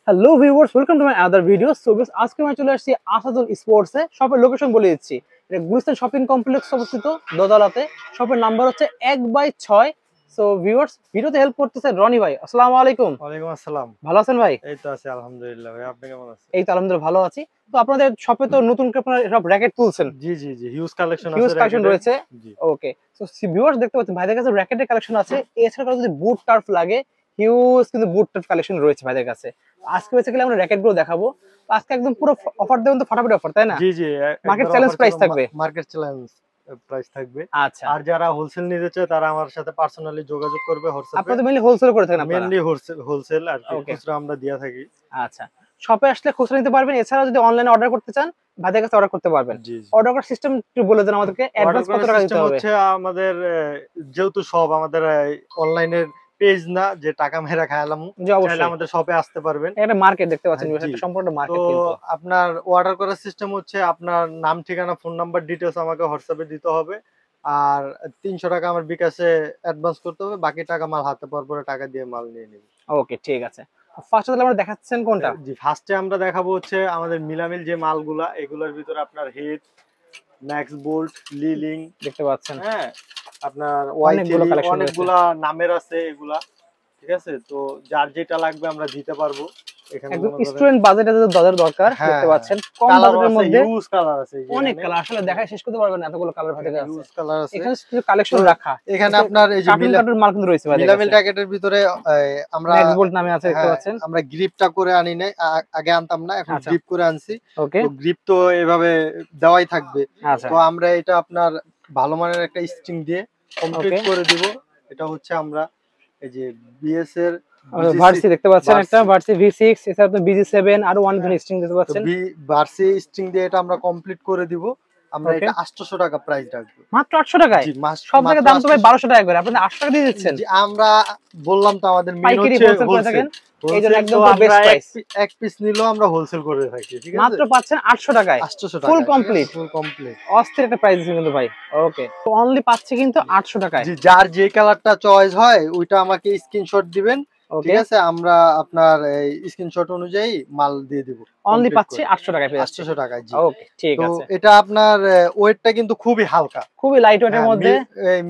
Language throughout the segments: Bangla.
Hello viewers, welcome to my other video. So বেশ আজকে আমি চলে আসছি আসাদুল স্পোর্টসে। শপের লোকেশন বলে দিচ্ছি, এটা গুলিস্তান শপিং কমপ্লেক্স অবস্থিত দোতলাতে। শপের নাম্বার হচ্ছে 1/6। সো ভিউয়ার্স, ভিডিওতে হেল্প করতেছে রনি ভাই। আসসালামু আলাইকুম। ওয়ালাইকুম আসসালাম। ভালো আছেন ভাই? এই তো আছি আলহামদুলিল্লাহ ভাই, আপনি কেমন আছেন? এই তো আলহামদুলিল্লাহ ভালো আছি। তো আপনাদের শপে তো নতুন করে আপনারা সব র‍্যাকেট তুলছেন, জি জি জি, হিউজ কালেকশন আছে হিউজ কালেকশন র‍্যাকেটের। রয়েছে। জি ওকে, সো ভিউয়ার্স দেখতে পাচ্ছেন ভাইদের কাছে র‍্যাকেটের কালেকশন আছে। এছাড়া যদি বুট টার্ফ লাগে, হিউজ কিন্তু বুট টার্ফ কালেকশন রয়েছে ভাইদের কাছে। আজকে বেসিক্যালি আমরা র‍্যাকেট গুলো দেখাবো। তো আজকে একদম পুরো অফার দেবেন তো, ফাটাফাটি অফার, তাই না? জি জি, মার্কেট একবার চ্যালেঞ্জ অফার প্রাইস চলো, থাকবে। মার্কেট চ্যালেঞ্জ প্রাইস থাকবে। আচ্ছা, আর যারা হোলসেল নিতে চায় তারা আমার সাথে পার্সোনালি যোগাযোগ করবে হোয়াটসঅ্যাপে। আপনারা তো মেইনলি হোলসেল করে থাকেন আপনারা। মেইনলি হোলসেল আর কি, ওকে, খুচরা আমরা দিয়া থাকি। আচ্ছা। শপে আসলে খুচরা নিতে পারবেন। এছাড়া যদি অনলাইনে অর্ডার করতে চান, ভাইদের কাছে অর্ডার করতে পারবেন। জি জি, অর্ডার করার সিস্টেম একটু বলে দেন আমাদেরকে। অর্ডার অ্যাডভান্স কত করার টাকা দিতে সিস্টেম হবে? হচ্ছে আমাদের যেহেতু সব আমাদের অনলাইনের পেজ না যে টাকা মেরা খায়ালাম, জি চাইলে অবশ্যই। আমাদের শপে আসতে পারবেন। একটা মার্কেট দেখতে পাচ্ছেন, জি, একটা সম্পূর্ণ তো মার্কেট কিন্তু। আপনার অর্ডার করার সিস্টেম হচ্ছে আপনার নাম, ঠিকানা, ফোন নাম্বার ডিটেইলস আমাকে হোয়াটসঅ্যাপে দিতে হবে। আর ৩০০ টাকা আমার বিকাশে অ্যাডভান্স করতে হবে। বাকি টাকা মাল হাতে পাওয়ার পরে টাকা দিয়ে মাল নিয়ে নিবেন। ওকে, ঠিক আছে। ফার্স্ট তাহলে আমরা দেখাচ্ছেন কোনটা? জি, ফার্স্টে আমরা দেখাবো হচ্ছে আমাদের মিলামিল যে মালগুলা, এগুলোর ভিতরে আপনার হেড, ম্যাক্স বোল্ট, লিলিং, দেখতে পাচ্ছেন হ্যাঁ, আপনার অনেকগুলো ওয়াই3 কালেকশন রয়েছে। অনেকগুলা নামের আছে এগুলা। ঠিক আছে? তো যার যেটা লাগবে আমরা দিতে পারবো। এখানে একদম মনে করেন, স্টুডেন্ট বাজেটে যাদের দরকার, হ্যাঁ দেখতে হ্যাঁ, পাচ্ছেন কম কালারও বাজেটের আছে, মধ্যে হিউজ কালার আছে এই যে অনেক এখানে। কালার। আসলে দেখায় শেষ করতে পারবেন না, এতগুলো কালার ভাইদের এখানে কাছে। হিউজ কালার আছে। এখানে কিছু তো কালেকশন রাখা। এখানে আপনার এই যে কার্টুন কার্টুন মাল কিন্তু রয়েছে ভাইদের মিলামিল কাছে। জ্যাকেটের ভিতরে আমরা, ম্যাক্স বোল্ট নামে আছে, দেখতে হ্যাঁ, পাচ্ছেন। আমরা গ্রিপটা করে আনি নাই, আগে আনতাম না, এখন আচ্ছা, গ্রিপ করে আনছি। ওকে, তো গ্রিপ তো এভাবে দেওয়াই থাকবে। আচ্ছা, তো আমরা এটা আপনার ভালো মানের একটা স্ট্রিং দিয়ে কমপ্লিট ওকে। করে দিব। এটা হচ্ছে আমরা এই যে বিএস এর ভার্সি দেখতে পাচ্ছেন, একটা ভার্সি, ভার্সি V6, এছাড়া তো BG7 আরো অনেক হ্যাঁ, ধরনের স্ট্রিং দেখতে তো পাচ্ছেন। ভার্সি স্ট্রিং দিয়ে এটা আমরা কমপ্লিট করে দিব। আমরা ওকে, এটা ৮০০ টাকা প্রাইস রাখবো। মাত্র 800 টাকায়। জি, সব মাত্র জায়গায় দাম তো ভাই ৮০০। 1200 টাকা করে, আপনি 800 টাকা দিয়ে দিচ্ছেন। জি, আমরা বললাম তো আমাদের মেইন পাইকারি হচ্ছে হোলসেল করে থাকেন, হোলসেল। এইজন্য হোলসেল একদম তো পুরো আমরা বেস্ট প্রাইস। এক পিস নিলেও আমরা হোলসেল করে থাকি। ঠিক আছে? মাত্র পাচ্ছেন 800 টাকায়, ৮০০ ফুল টাকায়। ঠিক আছে? কমপ্লিট। Full complete. অস্থির একটা প্রাইস দিচ্ছেন কিন্তু ভাই। ওকে, তো অনলি পাচ্ছে কিন্তু 800 টাকায়। জি, যার যে কালারটা চয়েস হয় ওইটা আমাকে স্ক্রিনশট দিবেন। ঠিক ওকে, আছে? আমরা আপনার এই স্ক্রিনশট অনুযায়ী মাল দিয়ে দিব অনলি কমপ্লিট পাচ্ছি করে। 800 টাকায় পেয়ে যাচ্ছে। ৮০০ টাকায়, জি। ওকে, ঠিক তো আছে। এটা আপনার ওয়েটটা কিন্তু খুবই হালকা। খুবই লাইট ওয়েটের হ্যাঁ, মধ্যে। এই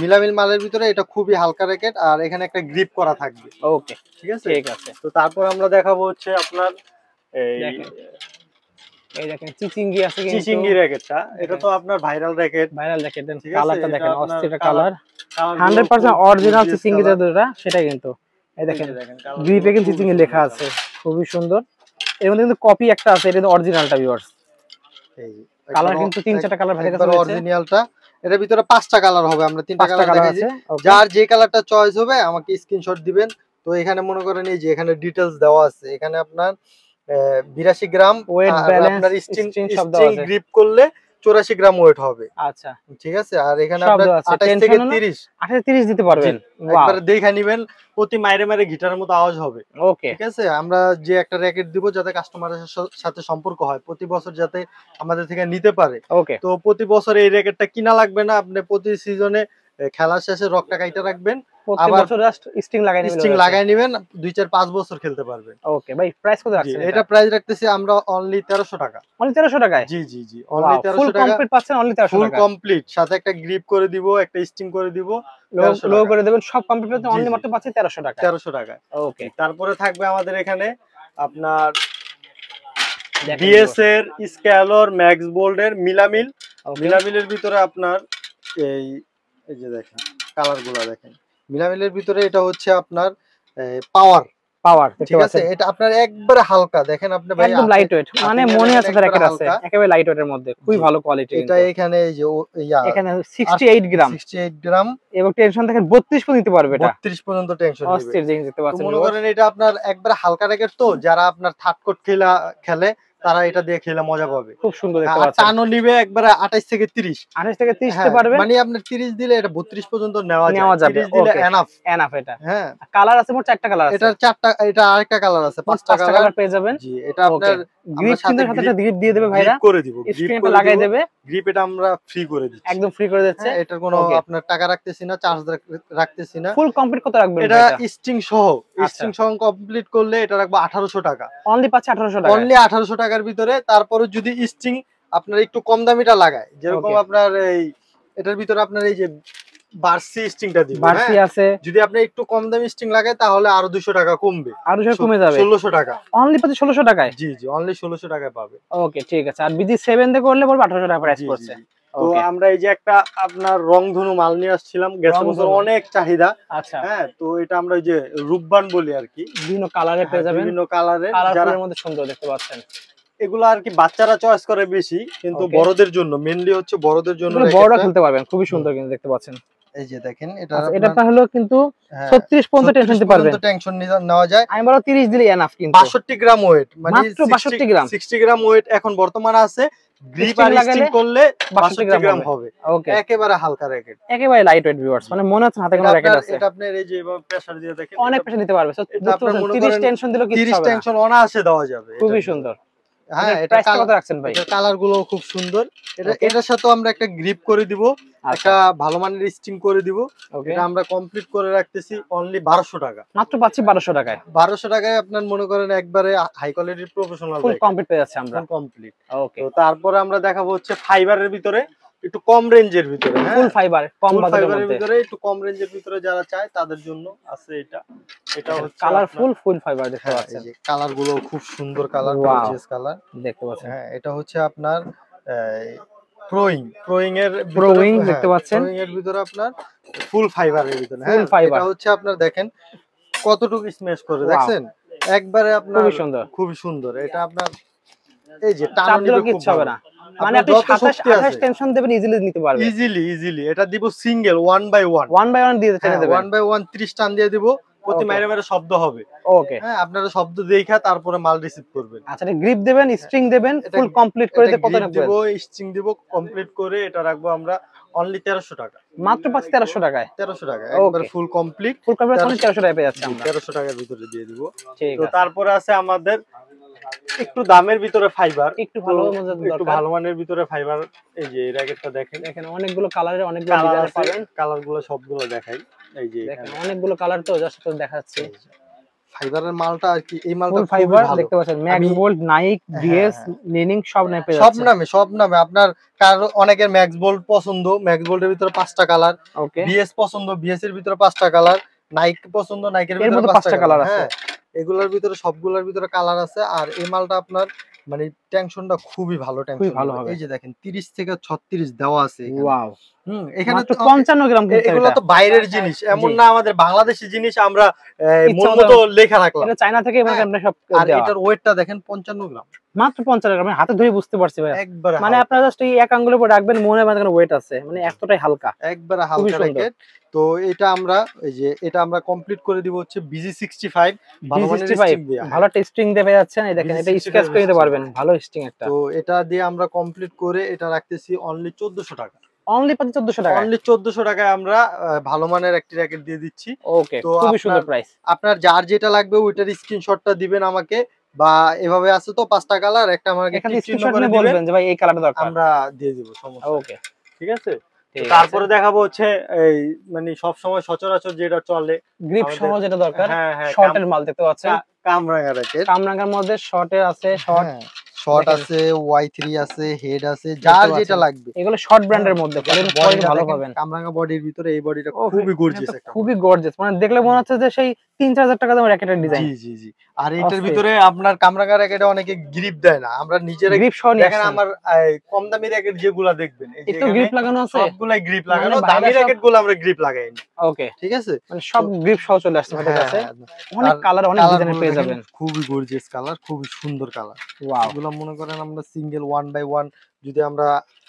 মিলামিল মালের ভিতরে এটা খুবই হালকা র‍্যাকেট, আর এখানে একটা গ্রিপ করা থাকবে। ওকে, ঠিক আছে? ঠিক আছে। তো তারপর আমরা দেখাবো হচ্ছে আপনার এই দেখেন, এই দেখেন চিচিঙ্গি আছে কিন্তু। চিচিঙ্গি র‍্যাকেটটা। এটা তো আপনার ভাইরাল র‍্যাকেট। ভাইরাল দেখেন, ঠিক আছে? কালারটা এটা দেখেন, আপনার অস্থির কালার, কালার। কালারগুলো খুব 100% অরিজিনাল গর্জিয়াস চিচিঙ্গি কালার। যেটা, সেটাই কিন্তু। এই এই দেখেন, যে দেখেন কালারগুলো গ্রিপে কিন্তু খুবই চিচিঙ্গি লেখা সুন্দর আছে, কালার। খুবই সুন্দর। এর মধ্যে কিন্তু কপি একটা আছে, এটা কিন্তু অরিজিনালটা ভিউয়ার্স। এই কালার কিন্তু 3-4টা কালার ভাইদের কাছে একবার রয়েছে। অরিজিনালটা। এটার ভিতরে ৫টা কালার হবে। আমরা ৩টা 5টা কালার কালার দেখাইছি। আছে। ওকে, যার যে কালারটা চয়েস হবে আমাকে স্ক্রিনশট দিবেন। তো এখানে মনে করেন এই যে এখানে ডিটেইলস দেওয়া আছে। এখানে আপনার ৮২ গ্রাম, ওয়েট, আর ব্যালেন্স, আপনার স্ট্রিং সব দেওয়া স্ট্রিং আছে। গ্রিপ করলে ৮৪ গ্রাম ওয়েট হবে। আচ্ছা, ঠিক আছে? আর এখানে সব আপনার দেওয়া আছে। ২৮ থেকে টেনশনও না, ৩০। 28-30 দিতে জি, পারবেন। ওয়াও, একবারে দেখে নিবেন। প্রতি মাইরে গিটারের মতো আওয়াজ হবে। ওকে, ঠিক আছে? আমরা যে একটা র‍্যাকেট দিব যাতে কাস্টমারের সাথে সম্পর্ক হয়। প্রতি বছর যাতে আমাদের থেকে নিতে পারে। ওকে। তো প্রতি বছর এই র‍্যাকেটটা কিনা লাগবে না। আপনি প্রতি সিজনে খেলার শেষে রগটা কাইটা রাখবেন। প্রত্যেক আবার বছর জাস্ট স্ট্রিং লাগাই নিলে স্ট্রিং হয়ে যাচ্ছে। লাগায় নিবেন। ২, ৪, ৫ বছর খেলতে পারবেন। ওকে ভাই, প্রাইস কত জি, রাখছেন এটা? এটা প্রাইস রাখতেছি আমরা অনলি ১৩০০ টাকা। অনলি 1300 টাকায়? জি, জি, জি। অনলি ওয়াও, ফুল ১৩০০ টাকা। কমপ্লিট পাচ্ছেন অনলি 1300 ফুল টাকা। কমপ্লিট। সাথে একটা গ্রিপ করে দিব, একটা স্ট্রিং করে দিব। লোগো ১৩০০ লোগো টাকা। করে দেবেন, সব কমপ্লিট পাচ্ছেন জি, অনলি জি। মাত্র পাচ্ছেন 1300 টাকায়। ১৩০০ টাকায়। ওকে, জি, তারপরে থাকবে আমাদের এখানে আপনার দেখেন বিএস এর স্ক্যালর, ম্যাক্স বোল্ড এর মিলামিল। ওকে, মিলামিলের ভিতরে আপনার এই এই যে দেখেন কালারগুলো দেখেন। মিলামিলের ভিতরে এটা হচ্ছে আপনার পাওয়ার। পাওয়ার দেখতে ঠিক আছে? পাচ্ছেন। এটা আপনার একবারে হালকা। দেখেন আপনি ভাই একদম হাতে, লাইট ওয়েট, হাতে মানে নিয়ে মনে দেখেন আছে তার একবারে একের আছে, হালকা। একেবারে লাইট ওয়েটের মধ্যে, খুবই জি। ভালো কোয়ালিটি এটা কিন্তু। এখানে এই যে এখানে 68 গ্রাম 68 গ্রাম, এবং টেনশন দেখেন 32 পর্যন্ত নিতে পারবে এটা। ৩২ পর্যন্ত টেনশন নিবে। অস্থির জিনিস দেখতে তো পাচ্ছেন মনে ভিউয়ার্স। করেন এটা আপনার একবারে হালকা র‍্যাকেট, তো যারা আপনার থার্ড কোর্ট খেলে তারা এটা দিয়ে খেলে মজা পাবে। খুব সুন্দর দেখতে আর পাচ্ছেন। টানও নিবে একবারে 28 থেকে 30। 28 থেকে 30 হ্যাঁ, তে পারবেন। মানে আপনার 30 দিলে এটা 32 পর্যন্ত নেওয়া নেওয়া যাবে। 30 দিলে ওকে। এনাফ। এনাফ এটা। হ্যাঁ, কালার আছে মোট 4টা কালার আছে। এটার 4টা, এটা আরেকটা কালার আছে, 5টা 5টা কালার কালার পেয়ে যাবেন। জি, এটা ওকে। আপনার আমরা গ্রিপ কিন্তু সাথে একটা গ্রিপ দিয়ে দেবে ভাইরা। গ্রিপ করে দিব, গ্রিপ স্ক্রিনটা করে লাগাই দিব। দেবে। গ্রিপ এটা আমরা ফ্রি করে দিচ্ছি। একদম ফ্রি করে দিচ্ছে। হ্যাঁ, এটার কোনো ওকে। আপনার টাকা রাখতেছি না, চার্জ রাখতেছি না। ফুল কমপ্লিট কত রাখবেন এটা ভাই এটা? স্ট্রিং সহ, আচ্ছা। স্ট্রিং সহ কমপ্লিট করলে এটা রাখবো 1800 টাকা। অনলি পাচ্ছে 1800 টাকা। অনলি 1800 টাকার ভিতরে। তারপরে যদি স্ট্রিং আপনার একটু কম দামিটা লাগায়, যেরকম ওকে। আপনার এই এটার ভিতরে আপনার এই যে বার্সি স্ট্রিংটা দিব, বার্সি হ্যাঁ, আছে। যদি আপনি একটু কম দামি স্ট্রিং লাগায় তাহলে আরো 200 টাকা কমবে, আরো কমে যাবে। 1600 টাকা। অনলি পাচ্ছে 1600 টাকায়। জি জি, অনলি 1600 টাকায় পাবে। ওকে, ঠিক আছে। আর বিজি 7 দিয়ে করলে পড়বে 1800 টাকা প্রাইস জি জি পড়ছে। জি। তো ওকে। আমরা এই যে একটা আপনার রংধনু মাল নিয়ে আসছিলাম, গেছে বছর রংধনু। অনেক চাহিদা। আচ্ছা। হ্যাঁ, তো এটা আমরা ওই যে রূপবান বলি আর কি। বিভিন্ন কালারে পেয়ে যাবেন। বিভিন্ন কালারের, যারা কালারফুলের মধ্যে সুন্দর দেখতে পাচ্ছেন। এগুলো আর কি বাচ্চারা চয়েস করে বেশি, কিন্তু ওকে। বড়দের জন্য মেইনলি হচ্ছে বড়দের জন্য এগুলো বড়রা খেলতে পারবেন। খুবই সুন্দর কিন্তু দেখতে পাচ্ছেন। এই যে দেখেন এটা আচ্ছা, এটা হলো কিন্তু হ্যাঁ, 36 পর্যন্ত টেনশন নিতে পারবেন। টেনশন নেওয়া যায়। আমি বলবো 30 দিলে এনাফ কিন্তু। 62 গ্রাম ওয়েট, মানে মাত্র 62 গ্রাম। 60 গ্রাম ওয়েট এখন বর্তমানে আছে। গ্রিপ আর স্টিং করলে 62 গ্রাম হবে। ওকে। একেবারে হালকা র‍্যাকেট, একেবারে লাইট ওয়েট ভিউয়ার্স, মানে মনে হচ্ছে হাতে কোনো র‍্যাকেট আছে। এটা আপনার এই যে এভাবে প্রেসার দিয়ে দেখেন অনেক প্রেসার নিতে পারবে। এটা আপনার মনে 30 করেন টেনশন দিলেও কিছু 30 হবে না। টেনশন অনায়াসে দেওয়া যাবে। খুবই সুন্দর। হ্যাঁ, এটা প্রাইস কত রাখছেন ভাই? এটা কালার গুলো খুব সুন্দর। এটা Okay. এটার সাথে আমরা একটা গ্রিপ করে দিব, একটা ভালো মানের স্টিং করে দিব। ওকে। এটা আমরা কমপ্লিট করে রাখতেছি অনলি 1200 টাকা। মাত্র পাচ্ছি 1200 টাকায়। 1200 টাকায় আপনার মনে করেন একবারে হাই কোয়ালিটির প্রফেশনাল ফুল কমপ্লিট পেয়ে যাচ্ছে আমরা। কমপ্লিট। ওকে। তো তারপরে আমরা দেখাবো হচ্ছে ফাইবারের ভিতরে, একটু কম রেঞ্জের ভিতরে। হ্যাঁ, ফুল ফাইবার, কম বাজেটের ফাইবারের মধ্যে। ভিতরে, একটু কম রেঞ্জের ভিতরে যারা চায় তাদের জন্য আছে এটা। এটা হচ্ছে কালারফুল ফুল ফাইবার দেখতে হ্যাঁ, পাচ্ছেন। এই যে কালার গুলো খুব সুন্দর কালার, Wow. গর্জিয়াস কালার দেখতে পাচ্ছেন। হ্যাঁ, এটা হচ্ছে আপনার প্রোয়িং এর Prowing দেখতে পাচ্ছেন। প্রোয়িং এর ভিতরে আপনার ফুল ফাইবারের ভিতরে। ফুল হ্যাঁ, ফাইবার। এটা হচ্ছে আপনার দেখেন কতটুকু স্ম্যাশ করে, Wow. দেখছেন একবারে আপনার খুবই সুন্দর। খুবই সুন্দর। এটা আপনার এই যে চাপ টানো দিলেও নিবে, খুব কিচ্ছু হবে ভালো। না। মানে আপনি যত 27 শক্তি 28 আছে টেনশন দেবেন, ইজিলি নিতে পারবেন। ইজিলি এটা দিব সিঙ্গেল 1 বাই 1। 1 বাই 1 দিয়ে ছেড়ে দেবেন। 1 বাই 1 30 টান দিয়ে দিব, প্রতি Okay. মাইরে মাইরে শব্দ হবে। ওকে। হ্যাঁ, আপনারা শব্দ দেখা তারপরে মাল রিসিভ করবেন। আচ্ছা, এটা গ্রিপ দিবেন, স্ট্রিং দিবেন, এটা ফুল কমপ্লিট করে দিয়ে কত গ্রিপ রাখবেন? দিব, স্ট্রিং দিব, কমপ্লিট করে এটা রাখবো আমরা অনলি 1300 টাকা। মাত্র পাচ্ছি 1300 টাকায়। 1300 টাকা একবার full complete. Full complete only 1300 টাকায় পেয়ে যাচ্ছে আমরা। 1300 টাকার ভিতরে দিয়ে দিব। ঠিক তো আছে। তারপরে আছে আমাদের একটু দামের ভিতরে ফাইবার, একটু ভালো মজার একটু দরকার। ভালো মানের ভিতরে ফাইবার। এই যে র্যাকেটটা দেখেন, এখানে অনেকগুলো কালারের অনেকগুলো কালার ডিজাইন আছে, পাবেন। কালার গুলো সবগুলো দেখাই। এই যে দেখেন অনেকগুলো কালার তো জাস্ট তো দেখাচ্ছি। ফাইবারের মালটা আর কি, এই মালটা ফুল খুবই ফাইবার ভালো। দেখতে পাচ্ছেন। Max Bolt, Nike, DS, Li Ning সব নেই পেয়ে সব যাচ্ছে। সব নামে আপনার, কারো অনেকের ম্যাক্স বোল্ট পছন্দ, ম্যাক্স বোল্টের ভিতরে 5টা কালার। ওকে। বিএস পছন্দ, বিএস এর ভিতরে 5টা কালার। নাইক পছন্দ, নাইকের এর ভিতরে মধ্যে 5টা 5টা কালার কালার। আছে। হ্যাঁ, এগুলোর ভিতরে সবগুলোর ভিতরে কালার আছে। আর এই মালটা আপনার মানে টেনশনটা খুবই ভালো, খুবই ভালো হবে। এই যে দেখেন 30 থেকে 36 দেওয়া আছে এখানে। ওয়াও। এখানে মাত্র 55 গ্রাম কিন্তু এগুলো এটা। তো বাইরের জিনিস, এমন জি। না আমাদের বাংলাদেশি জিনিস আমরা ইচ্ছা মন মতো মতো লেখা রাখলাম। এটা চায়না থেকে মানে হ্যাঁ। আপনি সব আর দেওয়া। এটার ওয়েটটা দেখেন 55 গ্রাম। মাত্র 50 গ্রাম। আমি হাতে ধরে বুঝতে পারছি ভাই। একবারে মানে আপনারা জাস্ট এই এক আঙ্গুলের উপর রাখবেন, মনে হয় মানে ওয়েট আছে। মানে এতটাই হালকা। একবারে খুবই হালকা সুন্দর। র‍্যাকেট। তো এটা আমরা এই যে এটা আমরা কমপ্লিট করে দিব হচ্ছে BG 65 ভালো মানের B65 স্ট্রিং দিয়ে। ভালো টেস্টিং দিয়ে পেয়ে যাচ্ছেন। এই দেখেন এটা B65 স্কেচ করে নিতে পারবেন। ভালো স্টিং একটা। তো এটা দিয়ে আমরা কমপ্লিট করে এটা রাখতেছি অনলি 1400 টাকা। অনলি 1400 টাকা। অনলি 1400 টাকায় আমরা ভালো মানের একটি র‍্যাকেট দিয়ে দিচ্ছি। ওকে, তো খুবই সুন্দর প্রাইস। আপনার যার যেটা লাগবে ওইটার স্ক্রিনশটটা দিবেন আমাকে, বা এভাবে আছে তো 5টা কালার, একটা আমাকে এখানে টিক চিহ্ন স্ক্রিনশট করে নিয়ে দিবেন, বলবেন যে ভাই এই কালারটা দরকার। আমরা দিয়ে দিব, সমস্যা নেই। ওকে, ঠিক আছে। ঠিক আছে। তারপরে দেখাবো হচ্ছে এই মানে সব সময় সচরাচর যেটা চলে, গ্রিপ আমাদের- সহ যেটা দরকার। হ্যাঁ হ্যাঁ, শর্টের মাল দেখতে পাচ্ছেন। কামরাঙা র‍্যাকেট। কামরাঙ্গার মধ্যে শর্টের আছে, শর্ট শর্ট দেখেন। আছে, Y3 আছে, হেড আছে, যার দেখতে যেটা পাচ্ছেন। লাগবে। এগুলো শর্ট ব্র্যান্ডের মধ্যে কোয়ালিটি ভালো পাবেন। কামরাঙা বডির ভিতরে এই বডিটা ও, খুবই এটা গর্জিয়াস তো একটা। খুবই গর্জিয়াস। মানে দেখলে মনে হচ্ছে যে সেই 3-4000 টাকা দামের র‍্যাকেটের ডিজাইন। জি জি জি। আর এটার অস্থির। ভিতরে আপনার কামরাঙা র‍্যাকেটে অনেকে গ্রিপ দেয় না, আমরা নিজেরা গ্রিপ সহ নিয়ে দেখেন। আসছেন। আমার কম দামি র‍্যাকেট যেগুলা দেখবেন এই যে একটু গ্রিপ লাগানো আছে। সবগুলাই গ্রিপ লাগানো, মানে দামি বাইরে সব- র‍্যাকেট গুলো আমরা গ্রিপ লাগাই না। ওকে, ঠিক আছে। মানে সব গ্রিপ সহ চলে আসছে আমাদের কাছে। হ্যাঁ, অনেক আর কালার, অনেক ডিজাইনের কালারগুলো পেয়ে দেখেন, যাবেন। খুবই গর্জিয়াস কালার, খুবই সুন্দর কালার। ওয়াও। এগুলো মনে করেন আমরা সিঙ্গেল 1 বাই 1 যদি আমরা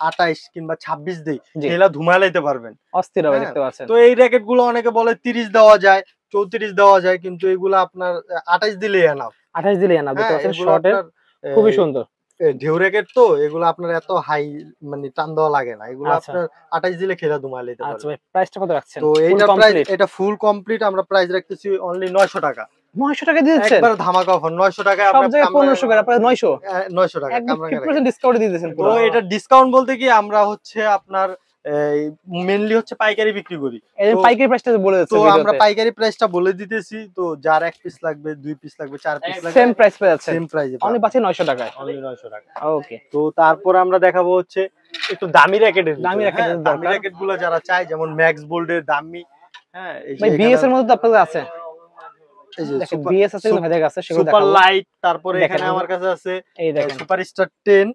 28 কিংবা 26 দেই, জি। খেলা ধুমাইলাইতে পারবেন। অস্থির হবে হ্যাঁ, দেখতে পাচ্ছেন। তো এই র‍্যাকেট গুলো অনেকে বলে 30 দেওয়া যায়, 34 দেওয়া যায়, কিন্তু এগুলো আপনার 28 দিলেই এনাফ। 28 দিলে না দেখতে হ্যাঁ, পাচ্ছেন এগুলো শর্টের আপনার খুবই সুন্দর। ঢেউ র্যাকেট তো এগুলো আপনার এত হাই মানে টান দেওয়া লাগে না, এগুলো আচ্ছা। আপনার 28 দিলে খেলা দুমা লেতে আচ্ছা পারবে। ভাই, প্রাইসটা কত রাখছেন? তো ফুল এইটা প্রাইস, কমপ্লিট এটা ফুল কমপ্লিট আমরা প্রাইস রাখতেছি অনলি 900 টাকা। 900 টাকা দিয়ে দিচ্ছেন? একবার ধামাকা অফার 900 টাকায় সব আপনি জায়গায় 1500 করে, আপনারা 900 900 টাকা একদম কামরাঙ্গা রাখেন। 50% ডিসকাউন্ট দিয়ে দিয়েছেন তো পুরো। এটা ডিসকাউন্ট বলতে কি আমরা হচ্ছে আপনার এই মেইনলি হচ্ছে পাইকারি বিক্রি করি। এই তো পাইকারি প্রাইসটা বলে দিচ্ছেন তো আমরা ভিডিওতে। পাইকারি প্রাইসটা বলে দিতেছি। তো যার 1 পিস লাগবে, 2 পিস লাগবে, 4 পিস লাগবে, সেম প্রাইস পেয়ে যাচ্ছেন। সেম প্রাইসে অনলি পাচ্ছেন 900 টাকায়। অনলি 900 টাকা। ওকে। তো তারপর আমরা দেখাবো হচ্ছে একটু দামি র্যাকেটের, দামি র্যাকেটের দামি দরকার। র্যাকেট গুলো যারা চায়, যেমন ম্যাক্স বোল্ডের দামি, হ্যাঁ এই যে ভাই বিএস এর মধ্যে তো আপনাদের আছে। এই যে দেখেন বিএস আছে কিন্তু ভাইদের কাছে, সেগুলো সুপার দেখাবো। লাইট, তারপরে দেখেন, এখানে আমার কাছে আছে এই দেখেন, সুপার স্টার 10।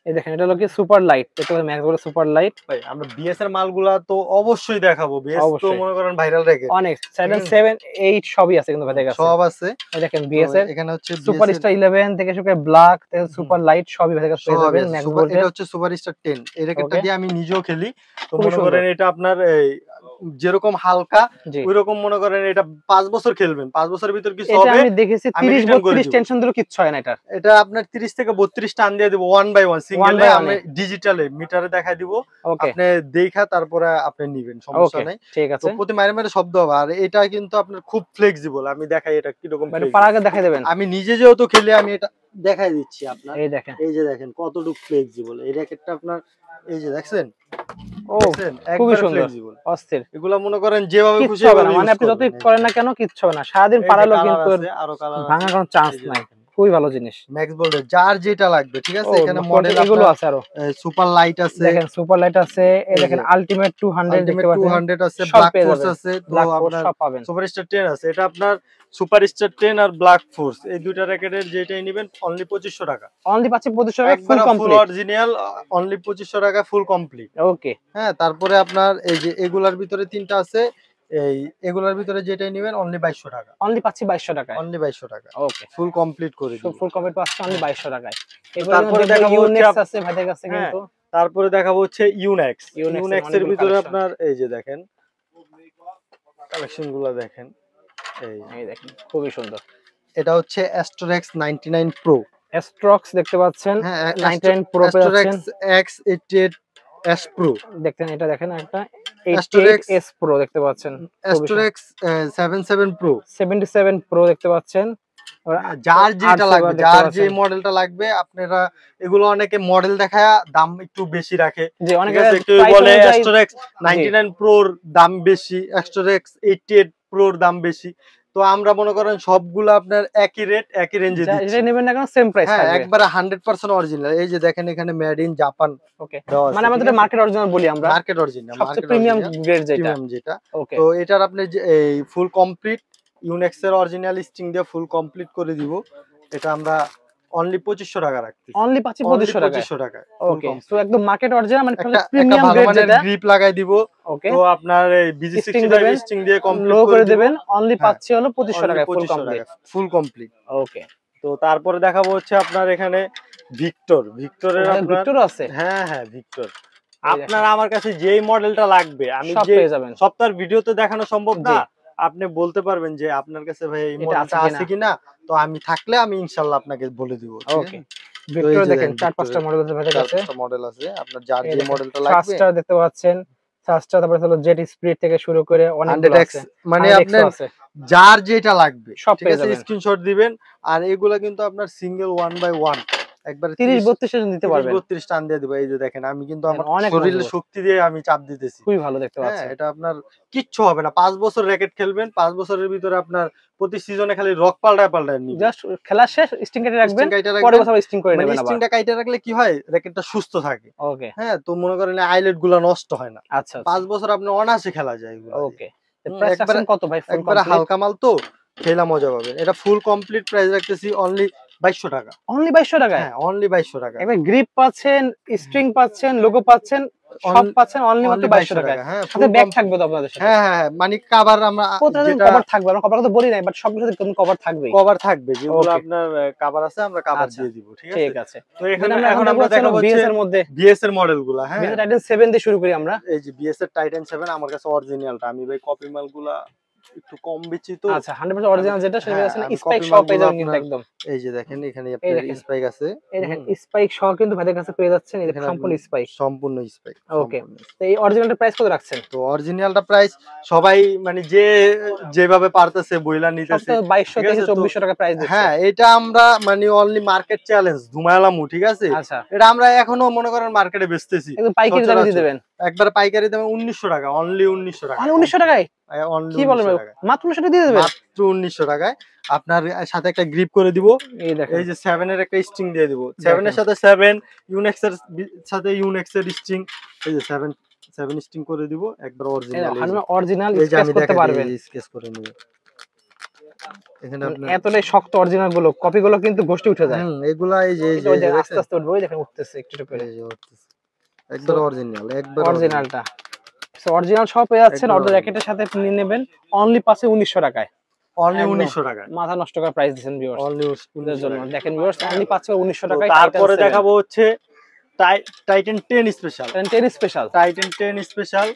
এই দেখেন এটা হলো কি সুপার লাইট, এটা হলো ম্যাক্স বলে সুপার লাইট। ভাই আমরা বিএস এর মালগুলা তো অবশ্যই দেখাবো, বিএস তো অবশ্যই। মনে করেন ভাইরাল র্যাকেট অনেক 7 7 8 সবই আছে কিন্তু ভাইদের কাছে। সব আছে। এই দেখেন বিএস এর এখানে হচ্ছে সুপার স্টার 11 থেকে শুরু করে ব্ল্যাক থেকে সুপার লাইট সবই ভাইদের কাছে পেয়ে যাবেন ম্যাক্স এটা বোল্টের। হচ্ছে সুপার স্টার 10। এই র্যাকেটটা ওকে। দিয়ে আমি নিজেও খেলি। তো খুবই মনে সুন্দর। করেন এটা আপনার এই যেরকম হালকা জি। ওইরকম মনে করেন এটা 5 বছর খেলবেন, 5 বছরের ভিতর কিছু এটা হবে। আমি দেখেছি আমি 30 return করে 32 দিব। টেনশন দিলেও কিচ্ছু হয় না এটা। এটা আপনার 30 থেকে 32 টান দিয়ে দিব 1 বাই 1 One সিঙ্গেলে, by one আমি এ। ডিজিটালে মিটারে দেখাই দিব। ওকে। আপনি দেখা তারপরে আপনি নিবেন, সমস্যা ওকে নাই। ঠিক তো আছে। প্রতি মাইরে মাইরে শব্দ হবে। আর এটা কিন্তু আপনার খুব ফ্লেক্সিবল, আমি দেখাই এটা কিরকম এটা flexible। পার আগে দেখাই দেবেন। আমি নিজে যেহেতু খেলি আমি এটা দেখাই দিচ্ছি আপনার। এই দেখেন। এই যে দেখেন কতটুকু ফ্লেক্সিবল এই র্যাকেটটা আপনার, এই যে দেখছেন, ও দেখছেন খুবই একবার সুন্দর, ফ্লেক্সিবল। অস্থির। এগুলা মনে করেন যেভাবে কিচ্ছু খুশি হবে এভাবে না, মানে ইউজ আপনি যতই করবেন। করেন না কেন কিচ্ছু হবে না, সারাদিন এই যে পারালেও কালার কিন্তু আছে, আরো কালার আছে। ভাঙার কোনো চান্স এই যে নাই। দেখেন খুবই ভালো জিনিস। ম্যাক্স বোল্ডের যার যেটা লাগবে, ঠিক আছে। ও এখানে মডেল এগুলো আপনার আছে আরো। সুপার লাইট আছে, দেখেন সুপার লাইট আছে, এই এই দেখেন যে আল্টিমেট 200 দেখতে আল্টিমেট পাচ্ছেন। 200 আছে, সব ব্ল্যাক পেয়ে ফোর্স যাবেন। আছে। তো ব্ল্যাক ফোর্স আপনার সব পাবেন। সুপার স্টার 10 আছে। এটা আপনার সুপার স্টার 10 আর ব্ল্যাক ফোর্স এই দুইটা র্যাকেটের যেটাই নেবেন অনলি 2500 টাকা। অনলি পাচ্ছি 2500 টাকা ফুল একবার ফুল কমপ্লিট। অরিজিনাল অনলি 2500 টাকা ফুল কমপ্লিট। ওকে। হ্যাঁ, তারপরে আপনার এই যে এগুলার ভিতরে তিনটা আছে, এই এগুলার ভিতরে যেটাই নেবেন অনলি 2200 টাকা। অনলি পাচ্ছি 2200 টাকায়। অনলি 2200 টাকা ওকে। ফুল কমপ্লিট করে দিব। ফুল কমপ্লিট পাচ্ছি অনলি 2200 টাকায়। এগুলো তারপরে দেখবো দেখাবো হচ্ছে ইউনিক্স আছে ভাইদের কাছে হ্যাঁ, কিন্তু। তারপরে দেখাবো হচ্ছে ইউনেক্স। ইউনেক্স এর ইউনেক্স এর অনেকগুলো ভিতরে কালেকশন। আপনার এই যে দেখেন কালেকশন গুলো দেখেন। এই দেখেন খুবই সুন্দর। এটা হচ্ছে অ্যাস্ট্রোরেক্স 99 প্রো। অ্যাস্ট্রক্স দেখতে পাচ্ছেন, হ্যাঁ 99 প্রো পেয়ে যাচ্ছেন। অ্যাস্ট্রোরেক্স X88 S Pro। দেখেন এটা দেখেন একটা Astrorex 88S Pro দেখতে পাচ্ছেন। খুবই সুন্দর। অ্যাস্ট্রোরেক্স 77 প্রো। 77 Pro দেখতে পাচ্ছেন। আর যার যেটা 8 লাগবে, দেখতে যার যে পাচ্ছেন। মডেলটা লাগবে আপনারা, এগুলো অনেকে মডেল দেখায় দাম একটু বেশি রাখে। জি ঠিক অনেকে আছে, কেউ প্রাইস বলে অনুযায়ী অ্যাস্ট্রোরেক্স 99 প্রোর দাম বেশি, অ্যাস্ট্রোরেক্স 88 প্রোর দাম বেশি। তো আমরা মনে করেন সবগুলো আপনার একই রেট একই রেঞ্জে দিচ্ছি। যেটা নেবেন না কেন সেম প্রাইস হ্যাঁ, থাকবে। একবারে 100% অরিজিনাল। এই যে দেখেন এখানে মেড ইন জাপান ওকে। দেওয়া আছে। মানে আমাদের মার্কেট অরিজিনাল বলি আমরা। মার্কেট অরিজিনাল, সবচেয়ে মার্কেট প্রিমিয়াম অরিজিনাল গ্রেড যেটা। প্রিমিয়াম যেটা। ওকে। তো এটার আপনি যে এই ফুল কমপ্লিট ইউনেক্স এর অরিজিনাল স্ট্রিং দিয়ে ফুল কমপ্লিট করে দিব। এটা আমরা অনলি 2500 টাকা রাখতেছি। অনলি পাচ্ছি 2500 টাকায়। 2500 টাকায়। ওকে। সো একদম মার্কেট অরিজিনাল, মানে একটা প্রিমিয়াম ভালো গ্রেড মানের যেটা। গ্রিপ লাগাই দিব। ওকে। তো আপনার এই স্ট্রিং BG65 দিবেন, স্ট্রিং দিয়ে কমপ্লিট লো করে দিব। দিবেন, অনলি হ্যাঁ, পাচ্ছি হলো 2500 টাকায় ফুল 2500 কমপ্লিট। টাকা ফুল কমপ্লিট। ওকে। তো তারপরে দেখাবো হচ্ছে আপনার এখানে ভিক্টরের আপনার ভিক্টরও আছে। হ্যাঁ হ্যাঁ ভিক্টর। এই আপনার আমার কাছে যেই মডেলটা লাগবে আমি সব যে পেয়ে যাবেন। সপ্তাহের ভিডিওতে দেখানো সম্ভব জি। না, আপনি বলতে পারবেন যে আপনার কাছে ভাই এই এটা মডেলটা আছে আছে কিনা। তো আমি থাকলে আমি ইনশাআল্লাহ আপনাকে বলে দিব। ওকে। ভিক্টর দেখেন 4-5টা মডেল আছে ভাইদের কাছে। 4-5টা মডেল আছে, আপনার যার এই যে দেখেন, মডেলটা লাগবে। ফাস্টার দেখতে পাচ্ছেন, ফাস্টার তারপরে হলো জেট স্পিড থেকে শুরু করে অনেকগুলো 100x আছে। মানে 100X আপনার আছে। যার যেটা লাগবে সব ঠিক পেয়ে আছে, যাবেন। স্ক্রিনশট দিবেন। আর এগুলা কিন্তু আপনার সিঙ্গেল 1 বাই 1 একবার 30-32 এর নিতে পারবেন। 32 টান দিয়ে দিব। এই যে দেখেন আমি কিন্তু আমার অনেক শরীরের মজবুত। শক্তি দিয়ে আমি চাপ দিতেছি। খুবই ভালো দেখতে হ্যাঁ, পাচ্ছেন। এটা আপনার কিচ্ছু হবে না। 5 বছর র‍্যাকেট খেলবেন, 5 বছরের ভিতরে আপনার প্রতি সিজনে খালি রক পাল্টায় নিবেন। জাস্ট খেলা শেষ স্টিং কেটে রাখবেন, স্ট্রিং কাইটা পরের রাখবেন। বছর স্টিং করে মানে নেবেন আবার। স্ট্রিংটা কাইটা রাখলে কি হয়, র‍্যাকেটটা সুস্থ থাকে। ওকে। হ্যাঁ, তো মনে করেন আইলেট গুলা নষ্ট হয় না। আচ্ছা। 5 বছর আপনি অনায়াসে খেলা যায় এগুলা। ওকে। প্রাইস একবারে রাখছেন কত ভাই ফুল একবারে কমপ্লিট? হালকা মাল তো খেলা মজা পাবেন। এটা ফুল কমপ্লিট প্রাইস রাখতেছি অনলি 2200 টাকা। অনলি 2200 টাকায়? হ্যাঁ, অনলি 2200 টাকা। একবার গ্রিপ পাচ্ছেন, স্ট্রিং পাচ্ছেন, লোগো পাচ্ছেন, সব পাচ্ছেন অনলি মাত্র 2200 টাকায়। হ্যাঁ, সাথে ব্যাগ থাকবে তো আপনাদের সাথে। হ্যাঁ হ্যাঁ, মানে কভার আমরা যেটা কভার থাকবে, আমরা কভার কথা বলি নাই, বাট সবগুলোর সাথে কোনো কভার থাকবেই। কভার থাকবে, যেগুলো Okay. আপনার কভার আছে আমরা কভার আচ্ছা, দিয়ে দিব। ঠিক ঠিক আছে। আছে। তো এখানে এখন আমরা দেখাবো বিএস এর মধ্যে, বিএস এর মডেলগুলা। হ্যাঁ, বিএস টাইটান 7 দিয়ে শুরু করি আমরা। এই যে বিএস এর টাইটান 7 আমার কাছে অরিজিনালটা, আমি ভাই কপি মালগুলা একটু কম বেচি তো। আচ্ছা 100% অরিজিনাল যেটা সেটা হ্যাঁ, আছে না আমি স্পাইক copy সহ পেয়ে মালগুলো যাবেন কিন্তু আপনার একদম। এই যে দেখেন এখানে এই আপনার দেখেন, স্পাইক আছে। এই দেখেন হুম, স্পাইক সহ কিন্তু ভাইদের কাছে পেয়ে যাচ্ছেন এই যে এখানে আপনি সম্পূর্ণ স্পাইক। সম্পূর্ণ স্পাইক ওকে। সম্পূর্ণ। তো এই অরিজিনালটার প্রাইস কত রাখছেন? তো অরিজিনালটা প্রাইস সবাই মানে যে যেভাবে পারতেছে বইলা সব নিতেছে, তো 2200 ঠিক থেকে আছে? তো 2400 টাকা প্রাইস দিচ্ছে। হ্যাঁ, এটা আমরা মানে অনলি মার্কেট চ্যালেঞ্জ ধুমায়ালামু, ঠিক আছে? আচ্ছা। এটা আমরা এখনো মনে করেন মার্কেটে বেচতেছি একদম পাইকারি দামে দিয়ে সচরাচর। দিবেন। একবারে পাইকারি দামে ১৯০০ টাকা, অনলি ১৯০০ টাকা মানে 1900 কমপ্লিট। টাকায়? অনলি কি বলেন ১৯০০ ভাই? টাকায়। মাত্র 1900 টাকা দিয়ে দিবেন? মাত্র ১৯০০ টাকায় আপনার সাথে একটা গ্রিপ করে দিব। এই দেখেন, এই যে 7 এর একটা স্ট্রিং দিয়ে দিব। 7 এর দেখেন। সাথে 7, ইউনেক্স এর সাথে ইউনেক্স এর স্ট্রিং। এই যে 7 স্ট্রিং করে দিব একবার এই অরিজিনাল। এই যে অরিজিনাল এই যে স্কেচ আমি করতে দেখাই দিই, পারবেন। এই যে স্কেচ করে নিব। এখানে মানে আপনার এতটাই শক্ত অরিজিনাল গুলো, কপি গুলো কিন্তু গোষ্ঠী উঠে যায়। এগুলা এই যে এটা ওই যে আস্তে দেখছেন? আস্তে উঠবে, ওই দেখেন উঠতেছে একটু একটু করে। এই যে উঠতেছে। সো একবার অরিজিনাল, একবার অরিজিনাল। অরিজিনালটা। সো অরিজিনাল সহ পেয়ে যাচ্ছেন একবার অর্ডার অরিজিনাল। র্যাকেটের সাথে নিয়ে নেবেন। অনলি পাচ্ছে 1900 টাকায়। অনলি একদম ১৯০০ টাকায়। মাথা নষ্ট করার প্রাইস দিচ্ছেন ভিউয়ার্স। অনলি ওদের ১৯০০ জন্য টাকায়। দেখেন ভিউয়ার্স অনলি পাচ্ছে 1900 তো টাকায় টাইটান তারপরে 7 দেখাবো হচ্ছে Titan 10 special. 10 special. Titan 10 special.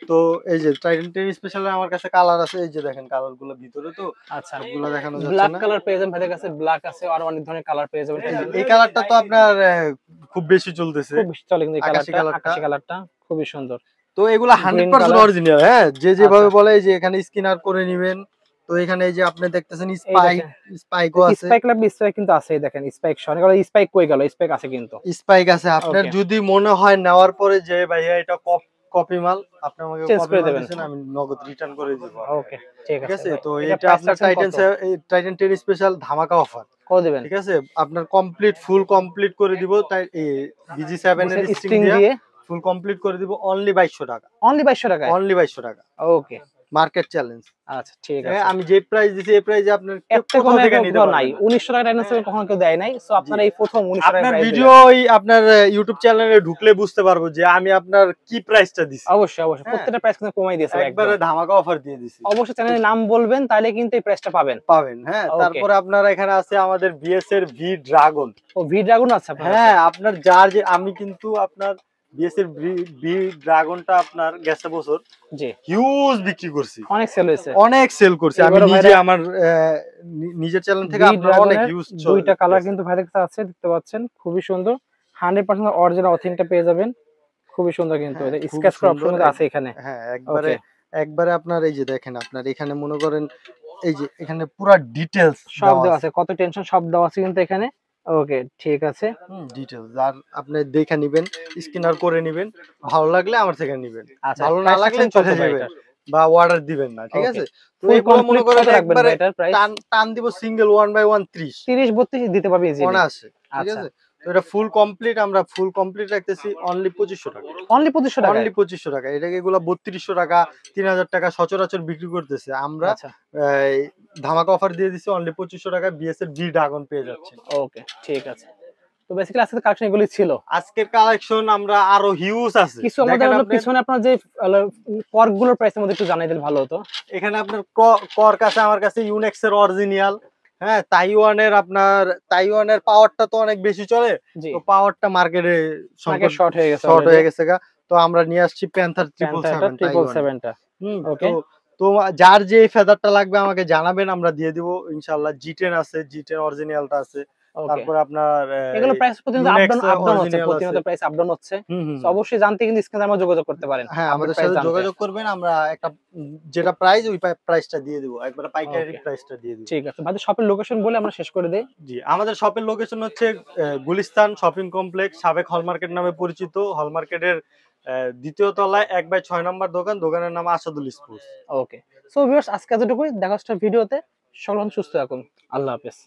তো এই যে টাইটান 10 স্পেশাল আমার কাছে কালার আছে। এই যে দেখেন কালার গুলো ভিতরে তো আচ্ছা সবগুলো দেখানো যাচ্ছে ব্ল্যাক না। কালার পেয়ে যাবেন ভাইদের কাছে, ব্ল্যাক আছে আর অনেক ধরনের কালার পেয়ে যাবেন এই যে টাইটানের। এই কালারটা তো আপনার খুব বেশি চলতেছে। খুব বেশি চলে কিন্তু এই আকাশি কালারটা, কালারটা। আকাশি কালারটা খুবই সুন্দর। তো এগুলা গ্রিন 100% কালার। অরিজিনাল, হ্যাঁ? যে আচ্ছা যেভাবে বলে এই যে এখানে স্ক্যানার করে নিবেন। তো এখানে এই যে আপনি দেখতেছেন এই দেখেন স্পাইকও আছে। স্পাইক লাগবে, স্পাইক কিন্তু আছে, এই দেখেন স্পাইক সহ। অনেকে বলে স্পাইক কই গেল, স্পাইক আছে কিন্তু। স্পাইক আছে। আপনার ওকে যদি মনে হয় নেওয়ার পরে যে ভাইয়া এটা কপি মাল, আপনি আমাকে চেঞ্জ কপি করে মাল দেবেন। দিছেন, আমি নগদ রিটার্ন করে দিব ওকে ঠিক ঠিক আছে আছে? ভাই। তো এটা এটা প্রাইস আপনার রাখছেন কত? টাইটান 10 স্পেশাল ধামাকা অফার। কত দিবেন? ঠিক আছে? আপনার ফুল কমপ্লিট করে দিব। তাই BG7 এর স্ট্রিং স্ট্রিং দিয়া দিয়ে ফুল কমপ্লিট করে দিব অনলি 2200 টাকা। অনলি 2200 টাকায়। অনলি 2200 টাকা। ওকে মার্কেট চ্যালেঞ্জ। আচ্ছা ঠিক আছে। আমি যে প্রাইস দিছি এই প্রাইসে আপনার কেউ এর থেকে কোথাও কমে থেকে নিতে কোথাও নাই। পারবেন না। 1900 টাকা টাইটান হ্যাঁ, 7 কখনো কেউ দেয় নাই। সো জি। আপনারা এই প্রথম 1900 টাকায় আপনার প্রাইস ভিডিও দিলেন। আপনার ইউটিউব চ্যানেলে ঢুকলে বুঝতে পারবো যে আমি আপনার কি প্রাইসটা দিছি। অবশ্যই, অবশ্যই। হ্যাঁ, প্রত্যেকটা প্রাইস কিন্তু কমাই দিয়েছে ভাই একদম। একবারে ধামাকা অফার দিয়ে দিছি। অবশ্যই চ্যানেলের নাম বলবেন তাহলে কিন্তু এই প্রাইসটা পাবেন। পাবেন, হ্যাঁ? ওকে। তারপরে আপনার এখানে আছে আমাদের বিএস এর ভি ড্রাগন। ও ভি ড্রাগন আছে আপনার কাছে? হ্যাঁ, আপনার যার যে আমি কিন্তু আপনার বিএস এর ভি ড্রাগনটা আপনার গেছে বছর জি। হিউজ বিক্রি করছি। অনেক সেল হয়েছে। অনেক সেল করছি। আমি এবারও নিজে ভাইরা আমার নিজের চ্যানেল থেকে ভি আপনার অনেক ড্রাগনের হিউজ দুইটা কালার কিন্তু ভাইদের কাছে আছে, দেখতে পাচ্ছেন। খুবই সুন্দর। 100% অরিজিনাল অথেন্টিকটা পেয়ে যাবেন। খুবই সুন্দর কিন্তু। হ্যাঁ, এটা খুব স্কেচ করার অপশন সুন্দর। কিন্তু আছে এখানে। হ্যাঁ, ওকে। একবারে আপনার এই যে দেখেন আপনার এখানে মনে করেন এই যে এখানে পুরা ডিটেইলস সব দেওয়া দেওয়া আছে। আছে। কত টেনশন সব দেওয়া আছে কিন্তু এখানে। ওকে ঠিক আছে। ডিটেইলস আর আপনি দেখে নিবেন, স্ক্যানার করে নিবেন। ভালো লাগলে আমার থেকে নিবেন। আচ্ছা ভালো না প্রাইস লাগলে রাখছেন কত চলে ভাই যাবেন এটার? বা অর্ডার দিবেন না। ঠিক ওকে। আছে? তো ফুল এগুলো মনে কমপ্লিট করেন কত রাখবেন একবারে ভাই এটার প্রাইস? টান দিব সিঙ্গেল 1 বাই 1 30 30 32 দিতে পারবে ইজিলি। অনায়াসে। ঠিক আচ্ছা। আছে? তো এটা আমরা ফুল কমপ্লিট রাখতেছি অনলি 2500 টাকা। অনলি 2500 টাকায়? অনলি 2500 টাকা। এটাকে এগুলা 3200 টাকা, 3000 টাকা সচরাচর বিক্রি করতেছে। আমরা আচ্ছা। এই ধামাকা অফার দিয়ে দিছি অনলি 2500 টাকায় বিএস এর ভি ড্রাগন পেয়ে যাচ্ছেন। ওকে ঠিক আছে। তো বেসিক্যালি আজকে কালেকশন এগুলোই ছিল। আজকের কালেকশন আমরা আরো হিউজ আছে। কিছু আমাদের দেখেন হলো আপনার পিছনে আপনার যে কর্ক গুলোর প্রাইস আমাদের একটু জানাই দিলে ভালো হতো। এখানে আপনার কর কাছে আমার কাছে ইউনেক্স এর অরিজিনাল, হ্যাঁ? তাইওয়ানের পাওয়ারটা তো অনেক বেশি চলে। জি। তো পাওয়ারটা মার্কেটে মার্কেট শর্ট হয়ে গেছে শর্ট অলরেডি। হয়ে গেছে গা। তো আমরা নিয়ে আসছি প্যান্থার প্যান্থারটা 777 তাইওয়ান। 777 টা। তো ওকে। তো যার যে ফেদারটা লাগবে আমাকে জানাবেন, আমরা দিয়ে দিব ইনশাআল্লাহ। জি10 আছে, জি10 অরিজিনালটা আছে। ওকে। তারপর আপনার এগুলো প্রাইস প্রতিনিয়ত ইউনেক্স আপ ডাউন হচ্ছে, অরিজিনাল আছে। প্রতিনিয়ত প্রাইস আপ ডাউন হচ্ছে। হুম, হুম, সো অবশ্যই জানতে কিন্তু স্ক্রিনে আমরা যোগাযোগ করতে পারেন। হ্যাঁ, আপডেট আমাদের প্রাইস সাথে জানতে। যোগাযোগ করবেন। আমরা একটা যেটা প্রাইস ওই প্রাইসটা দিয়ে দিব। একবারে পাইকারি ওকে প্রাইসটা দিয়ে দিব। ঠিক আছে। ভাই শপের লোকেশন বলে আমরা শেষ করে দেই। জি, আমাদের শপের লোকেশন হচ্ছে গুলিস্তান শপিং কমপ্লেক্স, সাবেক হল মার্কেট নামে পরিচিত। হল মার্কেটের দ্বিতীয় তলায় 1/6 নম্বর দোকান। দোকানের নাম আসাদুল স্পোর্টস। ওকে। সো ভিউয়ার্স আজকে এতটুকুই। দেখা হচ্ছে ভিডিওতে। সকলে সুস্থ থাকুন। আল্লাহ হাফেজ।